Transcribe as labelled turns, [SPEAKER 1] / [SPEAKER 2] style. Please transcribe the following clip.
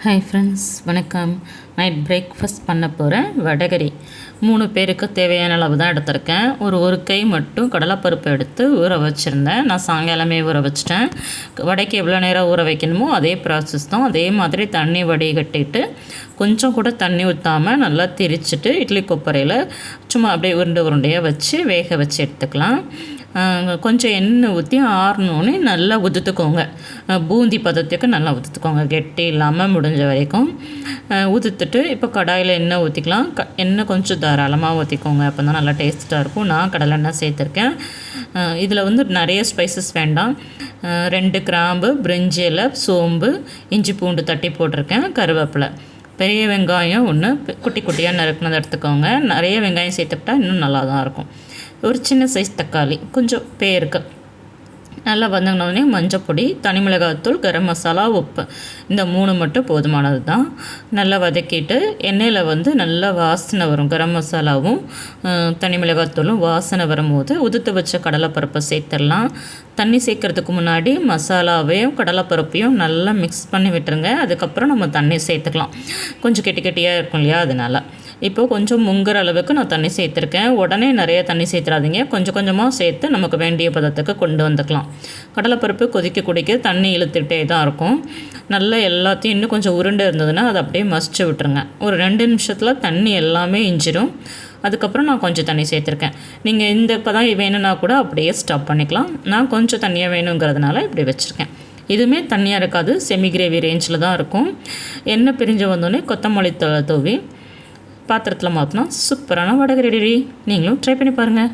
[SPEAKER 1] Hi friends, வணக்கம். Night breakfast பண்ண போகிறேன். வடகரி 3 பேருக்கு தேவையான அளவு தான் எடுத்திருக்கேன். ஒரு கை மட்டும் கடலைப்பருப்பு எடுத்து ஊற வச்சுருந்தேன். நான் சாயங்காலமே ஊற வச்சிட்டேன். வடைக்கு எவ்வளோ நேரம் ஊற வைக்கணுமோ அதே ப்ராசஸ் தான். அதே மாதிரி தண்ணி வடிகட்டிட்டு கொஞ்சம் கூட தண்ணி ஊற்றாமல் நல்லா திரிச்சிட்டு இட்லி கொப்பரையில் சும்மா அப்படியே உருண்டையாக வச்சு வேக வச்சு எடுத்துக்கலாம். கொஞ்சம் எண்ணெய் ஊற்றி ஆறணுன்னே நல்லா உதுத்துக்கோங்க. பூந்தி பதத்துக்கு நல்லா உதுத்துக்கோங்க, கெட்டி இல்லாமல் முடிஞ்ச வரைக்கும் உதுத்துட்டு இப்போ கடாயில் எண்ணெய் ஊற்றிக்கலாம். எண்ணெய் கொஞ்சம் தாராளமாக ஊற்றிக்கோங்க, அப்போ தான் நல்லா டேஸ்ட்டாக இருக்கும். நான் கடலெண்ணெய் சேர்த்துருக்கேன். இதில் வந்து நிறைய ஸ்பைசஸ் வேண்டாம். 2 கிராம்பு, பிரிஞ்சி இலை, சோம்பு, இஞ்சி பூண்டு தட்டி போட்டிருக்கேன், கருவேப்பிலை, பெரிய வெங்காயம் 1 குட்டி குட்டியாக நறுக்குனது எடுத்துக்கோங்க. நிறைய வெங்காயம் சேர்த்துக்கிட்டா இன்னும் நல்லா தான் இருக்கும். ஒரு சின்ன சைஸ் தக்காளி, கொஞ்சம் பேருக்கு. நல்லா வதங்கினோடனே மஞ்சப்பொடி, தனி மிளகாய்த்தூள், கரம் மசாலா, உப்பு, இந்த 3 மட்டும் போதுமானது தான். நல்லா வதக்கிட்டு எண்ணெயில் வந்து நல்லா வாசனை வரும். கரம் மசாலாவும் தனி மிளகாய்த்தூளும் வாசனை வரும்போது உதுத்து வச்ச கடலைப்பருப்பை சேர்த்துடலாம். தண்ணி சேர்க்குறதுக்கு முன்னாடி மசாலாவையும் கடலைப்பருப்பையும் நல்லா மிக்ஸ் பண்ணி விட்டுருங்க. அதுக்கப்புறம் நம்ம தண்ணி சேர்த்துக்கலாம். கொஞ்சம் கெட்டியாக இருக்கும் இல்லையா, அதனால் இப்போது கொஞ்சம் முங்குற அளவுக்கு நான் தண்ணி சேர்த்துருக்கேன். உடனே நிறைய தண்ணி சேர்த்துறாதீங்க, கொஞ்சம் கொஞ்சமாக சேர்த்து நமக்கு வேண்டிய பதத்துக்கு கொண்டு வந்துக்கலாம். கடலைப்பருப்பு கொதிக்க தண்ணி இழுத்துகிட்டே தான் இருக்கும். நல்லா எல்லாத்தையும் இன்னும் கொஞ்சம் உருண்டை இருந்ததுன்னா அதை அப்படியே மசிச்சு விட்டுருங்க. ஒரு 2 நிமிஷத்தில் தண்ணி எல்லாமே இஞ்சிடும். அதுக்கப்புறம் நான் கொஞ்சம் தண்ணி சேர்த்துருக்கேன். நீங்கள் இந்த பதம் வேணும்னா கூட அப்படியே ஸ்டாப் பண்ணிக்கலாம். நான் கொஞ்சம் தண்ணியாக வேணுங்கிறதுனால இப்படி வச்சுருக்கேன். இதுவுமே தண்ணியாக இருக்காது, செமி கிரேவி ரேஞ்சில் தான் இருக்கும். எண்ணெய் பிரிஞ்சு வந்தோடனே கொத்தமல்லி தூவி பாத்திரத்தில் மாற்றினா சூப்பரான வடகரி ரெடி. நீங்களும் ட்ரை பண்ணி பாருங்கள்.